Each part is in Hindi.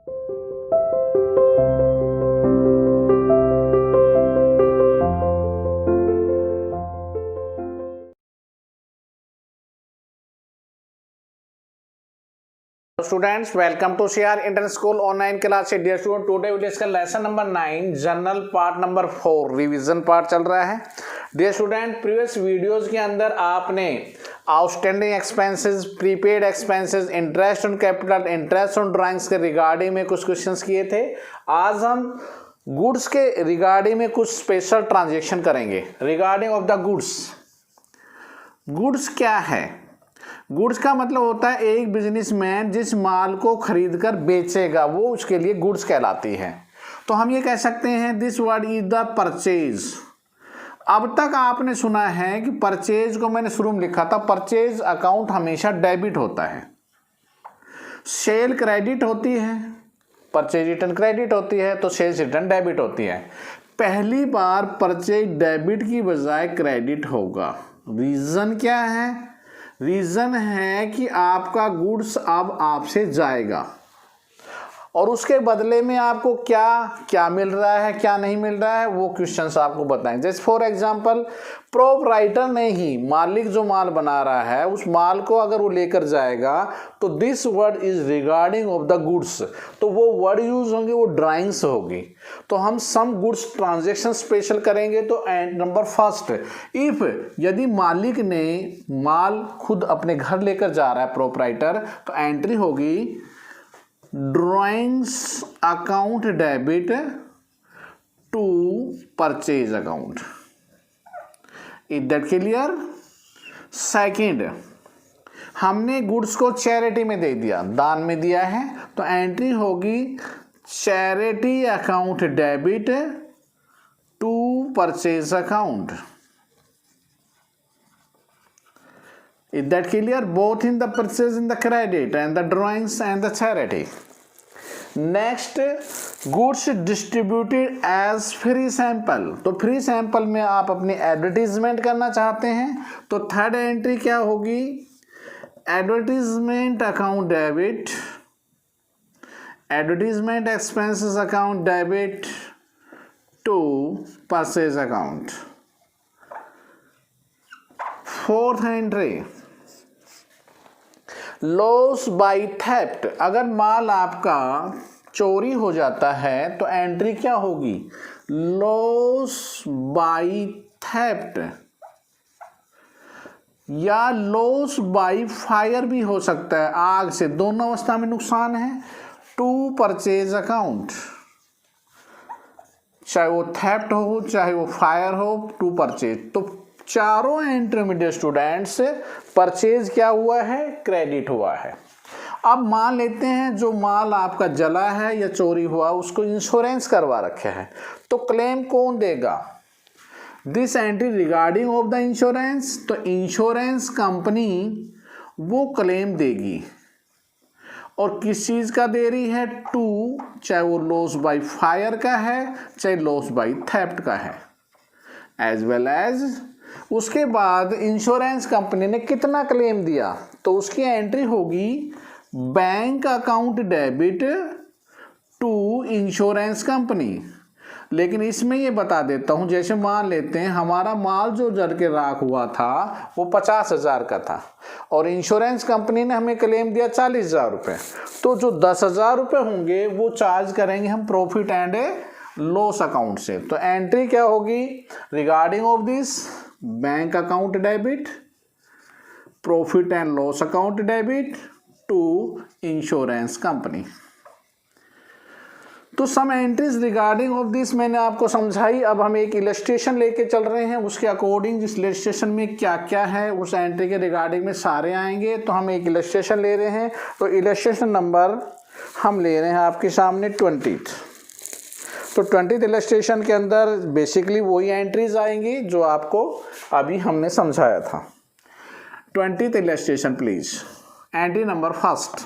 Students, welcome to CR Indian School online class. Dear student, today we discuss lesson number 9, journal part number 4, revision part चल रहा है. Dear student, प्रीवियस वीडियोस के अंदर आपने outstanding expenses, prepaid expenses, interest on capital, interest on drawings के रिगार्डिंग में कुछ क्वेश्चंस किए थे. आज हम गुड्स के रिगार्डिंग में कुछ स्पेशल ट्रांजेक्शन करेंगे. Regarding of the goods. Goods क्या है? गुड्स का मतलब होता है एक बिजनेसमैन जिस माल को खरीद कर बेचेगा वो उसके लिए गुड्स कहलाती है. तो हम ये कह सकते हैं this word is the purchase. अब तक आपने सुना है कि परचेज को मैंने शुरू में लिखा था, परचेज अकाउंट हमेशा डेबिट होता है, सेल क्रेडिट होती है, परचेज रिटर्न क्रेडिट होती है, तो सेल्स रिटर्न डेबिट होती है. पहली बार परचेज डेबिट की बजाय क्रेडिट होगा. रीजन क्या है? रीज़न है कि आपका गुड्स अब आपसे जाएगा और उसके बदले में आपको क्या क्या मिल रहा है, क्या नहीं मिल रहा है, वो क्वेश्चंस आपको बताएंगे. जैसे फॉर एग्जांपल प्रोपराइटर ने ही, मालिक जो माल बना रहा है उस माल को अगर वो लेकर जाएगा तो this word is regarding of the goods, तो वो वर्ड यूज होंगे, वो ड्राइंग्स होगी. तो हम सम गुड्स ट्रांजेक्शन स्पेशल करेंगे. तो नंबर फर्स्ट, इफ यदि मालिक ने माल खुद अपने घर लेकर जा रहा है प्रोपराइटर, तो एंट्री होगी drawings account debit to purchase account. Is that clear? Second, हमने गुड्स को चैरिटी में दे दिया, दान में दिया है, तो एंट्री होगी charity account debit to purchase account. Is that clear? Both in the purchase, in the credit, and the drawings and the charity. Next, goods distributed as free sample. तो free sample में आप अपनी एडवर्टीजमेंट करना चाहते हैं, तो थर्ड एंट्री क्या होगी? Advertisement account debit, advertisement expenses account debit to purchase account. Fourth entry loss by theft. अगर माल आपका चोरी हो जाता है तो एंट्री क्या होगी? लॉस बाय थेफ्ट, या लॉस बाय फायर भी हो सकता है, आग से, दोनों अवस्था में नुकसान है, टू परचेज अकाउंट. चाहे वो थेफ्ट हो चाहे वो फायर हो, टू परचेज. तो चारों इंटरमीडिएट स्टूडेंट्स परचेज क्या हुआ है? क्रेडिट हुआ है. अब मान लेते हैं जो माल आपका जला है या चोरी हुआ उसको इंश्योरेंस करवा रखे हैं, तो क्लेम कौन देगा? This entry regarding of the insurance. तो इंश्योरेंस कंपनी वो क्लेम देगी. और किस चीज़ का दे रही है? टू, चाहे वो लॉस बाय फायर का है चाहे लॉस बाय थेफ्ट का है, एज वेल एज उसके बाद इंश्योरेंस कंपनी ने कितना क्लेम दिया, तो उसकी एंट्री होगी bank account debit to insurance company. लेकिन इसमें ये बता देता हूँ, जैसे मान लेते हैं हमारा माल जो जल के राख हुआ था वो 50,000 का था और इंश्योरेंस कंपनी ने हमें क्लेम दिया 40,000 रुपये, तो जो 10,000 रुपये होंगे वो चार्ज करेंगे हम प्रॉफिट एंड लॉस अकाउंट से. तो एंट्री क्या होगी? Regarding of this bank account debit, profit and loss account debit to insurance company. तो some entries regarding of this मैंने आपको समझाई. अब हम एक इलस्ट्रेशन लेके चल रहे हैं, उसके अकॉर्डिंग जिस इलस्ट्रेशन में क्या क्या है उस एंट्री के रिगार्डिंग में सारे आएंगे. तो हम एक इलस्ट्रेशन ले रहे हैं, तो इलस्ट्रेशन नंबर हम ले रहे हैं आपके सामने 20th. तो 20th इलस्ट्रेशन के अंदर बेसिकली वही एंट्रीज आएंगी जो आपको अभी हमने समझाया था. 20th illustration please. Entry number first,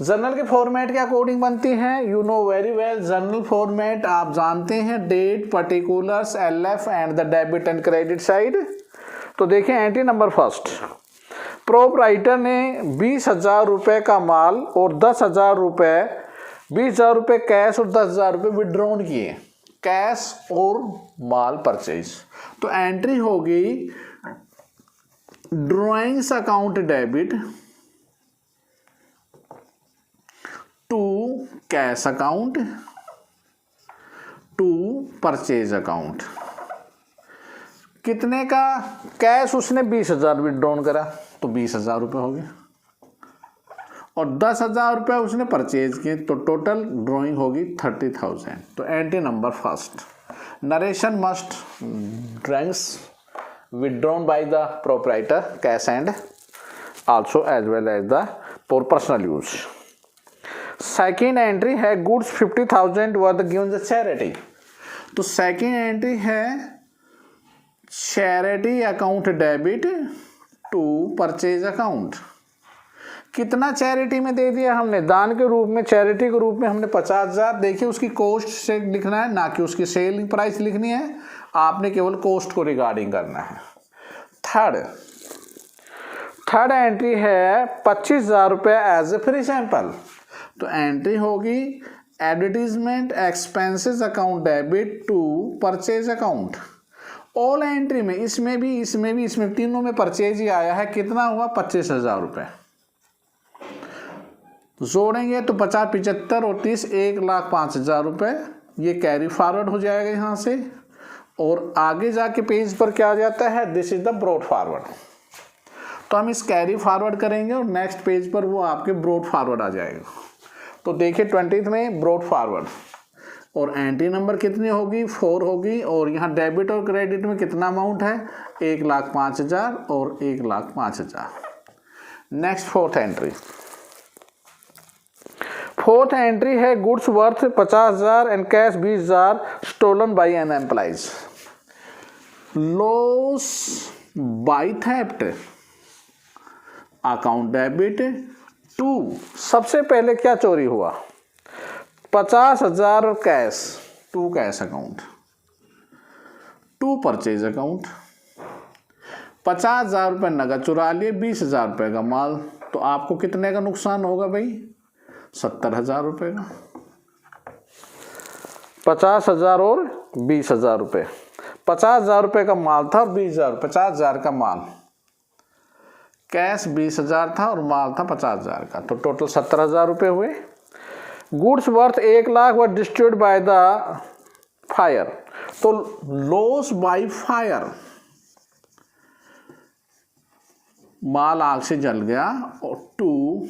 journal के फॉर्मेट के अकॉर्डिंग बनती है. You know very well journal format आप जानते हैं, date, particulars, LF and the debit and credit side. तो देखें एंट्री नंबर फर्स्ट, प्रोपराइटर ने 20,000 रुपये का माल और 10,000 रुपये, 20,000 रुपये कैश और 10,000 रुपये विड्रॉन किए, कैश और माल परचेज। तो एंट्री होगी drawings account debit to cash account to purchase account. कितने का? कैश उसने 20,000 विड्रॉन करा तो 20,000 रुपये हो गए, और 10,000 रुपये उसने परचेज किए, तो टोटल ड्राइंग होगी 30,000। तो entry number first, narration must drawings withdrawn by the proprietor cash and also as well as the for personal use। Second entry है goods 50,000 worth given the charity. तो सेकेंड एंट्री है charity account debit to purchase account. कितना चैरिटी में दे दिया हमने? दान के रूप में, चैरिटी के रूप में हमने 50,000। देखिए उसकी कॉस्ट से लिखना है, ना कि उसकी सेलिंग प्राइस लिखनी है, आपने केवल कॉस्ट को रिगार्डिंग करना है। थर्ड एंट्री है 25,000 रुपये एज ए फ्री सैंपल। तो एंट्री होगी advertisement expenses account debit to purchase account. All entry में, इसमें तीनों में परचेज ही आया है। कितना हुआ? 25,000 रुपये। जोड़ेंगे तो 50, 75 और 30, 1,05,000 रुपये। ये कैरी फॉरवर्ड हो जाएगा यहाँ से, और आगे जाके पेज पर क्या आ जाता है? This is the brought forward. तो हम इस कैरी फॉरवर्ड करेंगे और नेक्स्ट पेज पर वो आपके ब्रॉड फॉरवर्ड आ जाएगा। तो देखिए 20th में ब्रॉड फॉरवर्ड, और एंट्री नंबर कितनी होगी? 4 होगी। और यहाँ डेबिट और क्रेडिट में कितना अमाउंट है? 1,05,000 और 1,05,000। नेक्स्ट फोर्थ एंट्री है goods worth 50,000 and cash 20,000 stolen by an employees. Loss by theft account debit to, सबसे पहले क्या चोरी हुआ? 50,000 cash to cash account to purchase account. 50,000 रुपये नगद चुरा लिए, 20,000 रुपये का माल। तो आपको कितने का नुकसान होगा भाई? 70,000 रुपये का। 50,000 और 20,000 रुपये। 50,000 रुपये का माल था और 20,000, 50,000 का माल। कैश 20,000 था और माल था 50,000 का, तो टोटल 70,000 रुपये हुए। Goods worth 1,00,000 were distributed by the fire. तो लॉस बाय फायर, माल आग से जल गया, और to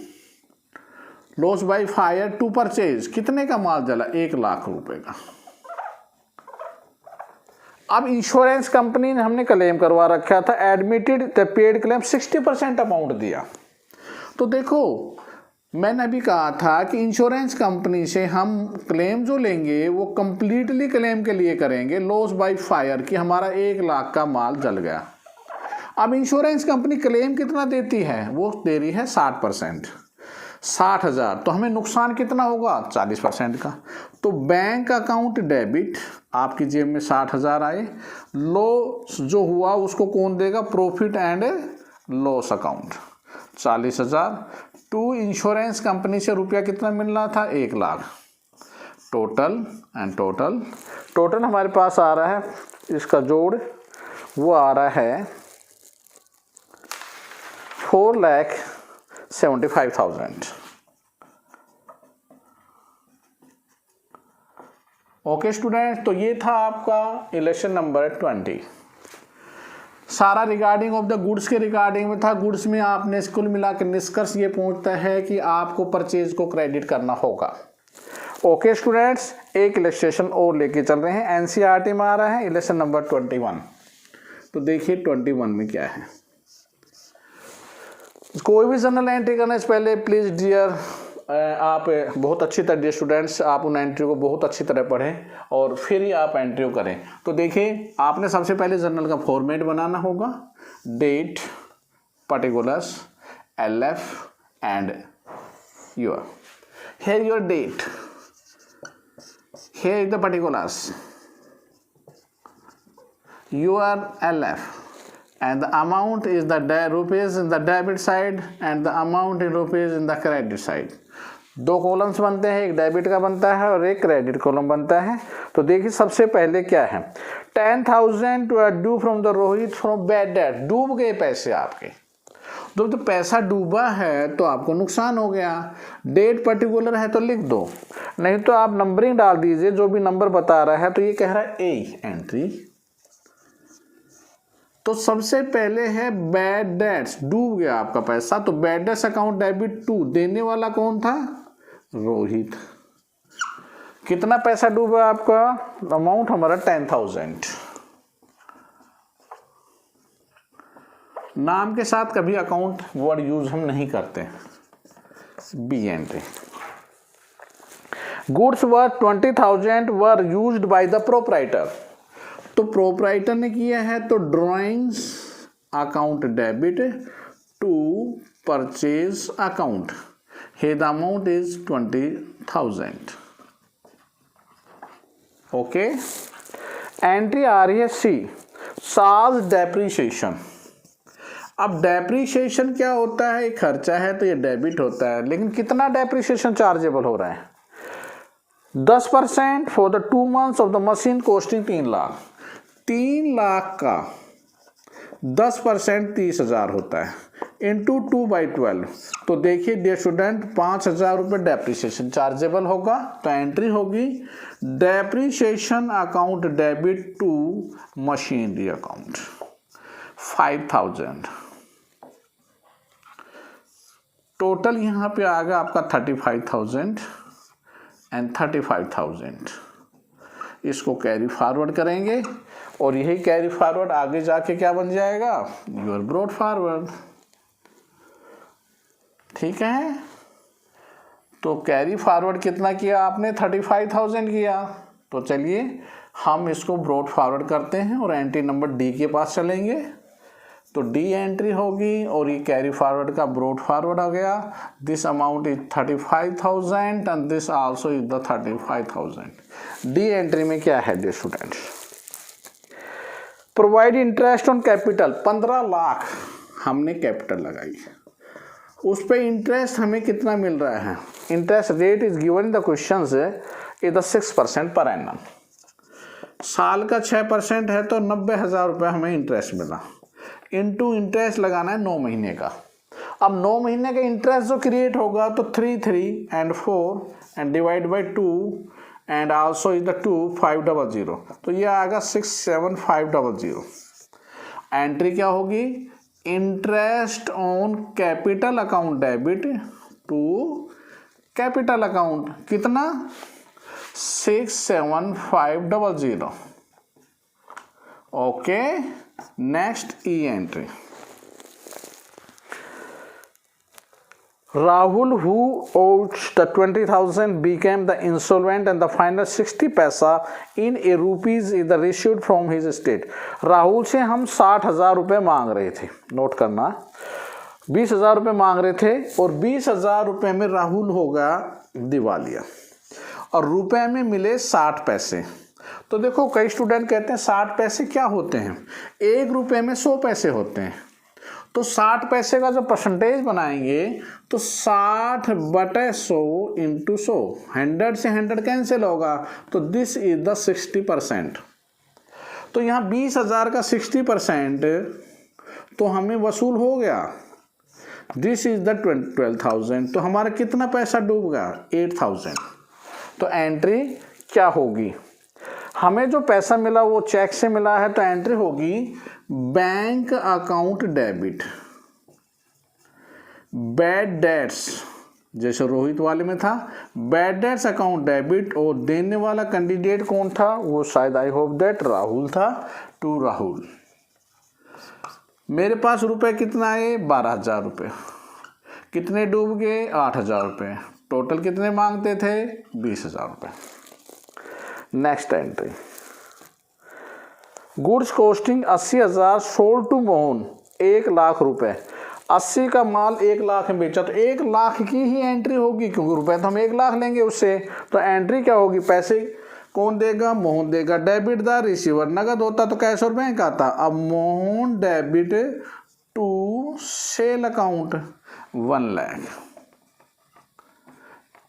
loss by fire to purchase. कितने का माल जला? 1,00,000 रुपए का। अब इंश्योरेंस कंपनी ने हमने क्लेम करवा रखा था, admitted the paid claim 60% amount दिया। तो देखो मैंने अभी कहा था कि इंश्योरेंस कंपनी से हम क्लेम जो लेंगे वो कंप्लीटली क्लेम के लिए करेंगे लॉस बाय फायर, कि हमारा 1,00,000 का माल जल गया। अब इंश्योरेंस कंपनी क्लेम कितना देती है? वो दे रही है 60%, 60,000। तो हमें नुकसान कितना होगा? 40% का। तो बैंक अकाउंट डेबिट, आपकी जेब में 60,000 आए, लॉस जो हुआ उसको कौन देगा? Profit and loss account 40,000 to insurance company से रुपया कितना मिलना था? 1,00,000। टोटल एंड टोटल हमारे पास आ रहा है, इसका जोड़ वो आ रहा है 4,75,000। ओके स्टूडेंट, तो ये था आपका इलेक्शन नंबर 20। सारा रिगार्डिंग ऑफ द गुड्स के रिगार्डिंग में था। गुड्स में आपने कुल मिला के निष्कर्ष ये पहुंचता है कि आपको परचेज को क्रेडिट करना होगा। ओके स्टूडेंट्स, एक इलस्ट्रेशन और लेके चल रहे हैं, एनसीईआरटी में आ रहा है इलेक्शन नंबर 21। तो देखिए 21 में क्या है। कोई भी जर्नल एंट्री करने से पहले प्लीज़ डियर आप बहुत अच्छी तरह, डियर स्टूडेंट्स, आप उन एंट्री को बहुत अच्छी तरह पढ़ें और फिर ही आप एंट्री करें। तो देखिए आपने सबसे पहले जर्नल का फॉर्मेट बनाना होगा, date, particulars, LF and your. Here your date, here is the particulars, your LF, and the amount is the rupees in the debit side and the amount in rupees in the credit side. दो कॉलम्स बनते हैं, एक डेबिट का बनता है और एक क्रेडिट कॉलम बनता है। तो देखिए सबसे पहले क्या है, 10,000 due from the Rohit from bad debt, डूब गए पैसे आपके। तो पैसा डूबा है तो आपको नुकसान हो गया। डेट पर्टिकुलर है तो लिख दो, नहीं तो आप नंबरिंग डाल दीजिए, जो भी नंबर बता रहा है। तो ये कह रहा है ए एंट्री। तो सबसे पहले है बैड डेट्स, डूब गया आपका पैसा, तो bad debts account debit to, देने वाला कौन था, रोहित। कितना पैसा डूबा आपका, अमाउंट हमारा 10,000। नाम के साथ कभी अकाउंट वर्ड यूज हम नहीं करते। B entry. Goods worth 20,000 were used by the proprietor. तो प्रोप्राइटर ने किया है तो drawings account debit to purchase account, here the amount is 20,000। Okay, entry आ रही है सी, साज डेप्रीशिएशन। अब डेप्रीशिएशन क्या होता है, एक खर्चा है तो ये डेबिट होता है, लेकिन कितना डेप्रीशिएशन चार्जेबल हो रहा है, 10% for the 2 months of the machine costing 3 lakh. 3 lakh का 10% 30,000 होता है, इंटू 2/12। तो देखिए डियर स्टूडेंट, 5,000 रुपये डेप्रीशिएशन चार्जेबल होगा। तो एंट्री होगी depreciation account debit to machinery account 5,000। Total यहाँ पे आ गया आपका 35,000 एंड 35,000। इसको कैरी फॉरवर्ड करेंगे और यही कैरी फॉरवर्ड आगे जाके क्या बन जाएगा, योर ब्रॉड फॉरवर्ड। ठीक है, तो कैरी फॉरवर्ड कितना किया आपने, 35,000 किया। तो चलिए हम इसको ब्रॉड फॉरवर्ड करते हैं और एंट्री नंबर डी के पास चलेंगे। तो डी एंट्री होगी और ये कैरी फॉरवर्ड का ब्रॉड फॉरवर्ड हो गया। This amount is 35,000 and this also is the 35,000। D entry में क्या है dear student, provide interest on capital, 15 lakh हमने कैपिटल लगाई, उस पे इंटरेस्ट हमें कितना मिल रहा है, interest rate is given in the question is the 6% per annum. साल का 6% है तो 90,000 रुपये हमें इंटरेस्ट मिला, इनटू इंटरेस्ट लगाना है 9 महीने का। अब 9 महीने का इंटरेस्ट जो क्रिएट होगा तो 3 and 4 and divide by 2 and also is the 2,500। तो ये आएगा 6,7,500। एंट्री क्या होगी, interest on capital account debit to capital account, कितना 6,7,500। Okay, next E entry, Rahul, who owed the 20,000, became the insolvent and the final 60 पैसा in a rupees is the issued from his estate। Rahul से हम 60,000 रुपये मांग रहे थे, नोट करना, 20,000 रुपये मांग रहे थे और 20,000 रुपये में राहुल होगा दिवालिया और रुपए में मिले 60 पैसे। तो देखो कई स्टूडेंट कहते हैं 60 पैसे क्या होते हैं, 1 रुपये में 100 पैसे होते हैं। तो 60 पैसे का जो परसेंटेज बनाएंगे तो 60/100 इंटू 100, 100 से 100 कैंसिल होगा, तो दिस इज द 60%। तो यहाँ 20,000 का 60% तो हमें वसूल हो गया, दिस इज द 12,000। तो हमारा कितना पैसा डूब गया, 8,000। तो एंट्री क्या होगी, हमें जो पैसा मिला वो चेक से मिला है, तो एंट्री होगी bank account debit, bad debts, जैसे रोहित वाले में था बैड डेट्स अकाउंट डेबिट, और देने वाला कैंडिडेट कौन था, वो शायद आई होप दैट राहुल था, टू राहुल। मेरे पास रुपए कितना है, 12,000 रुपये, कितने डूब गए, 8,000 रुपये, टोटल कितने मांगते थे, 20,000 रुपये। Next entry, goods costing 80,000 sold to Mohan 1 lakh रुपए, 80 का माल 1 लाख में बेचा, तो 1 लाख की ही एंट्री होगी क्योंकि रुपए तो हम 1 लाख लेंगे उससे। तो एंट्री क्या होगी, पैसे कौन देगा? मोहन देगा। डेबिट द रिसीवर, नगद होता तो कैश और बैंक आता। अब Mohan debit to sale account 1 lakh,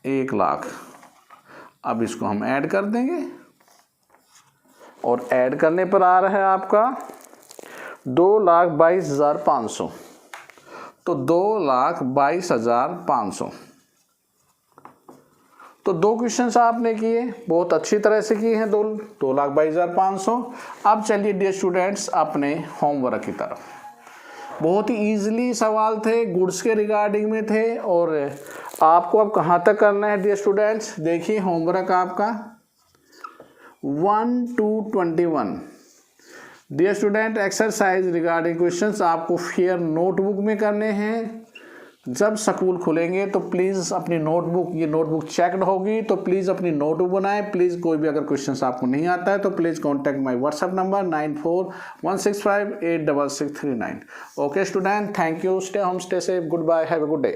1 lakh. अब इसको हम ऐड कर देंगे और ऐड करने पर आ रहा है आपका 2,22,500। तो 2,22,500। तो 2 क्वेश्चंस आपने किए, बहुत अच्छी तरह से किए हैं। 2,22,500। अब चलिए डियर स्टूडेंट्स अपने होमवर्क की तरफ। बहुत ही इजीली सवाल थे, गुड्स के रिगार्डिंग में थे। और आपको अब कहाँ तक करना है डियर स्टूडेंट्स? देखिए होमवर्क आपका 1 to 21। Dear student exercise regarding questions आपको फेयर नोटबुक में करने हैं। जब स्कूल खुलेंगे तो प्लीज़ अपनी नोटबुक, ये नोटबुक चेकड होगी, तो प्लीज़ अपनी नोटबुक बनाएं। प्लीज़ कोई भी अगर क्वेश्चंस आपको नहीं आता है तो please contact my WhatsApp number 9416586639। Okay student, thank you, stay home, stay safe, good bye, have a good day.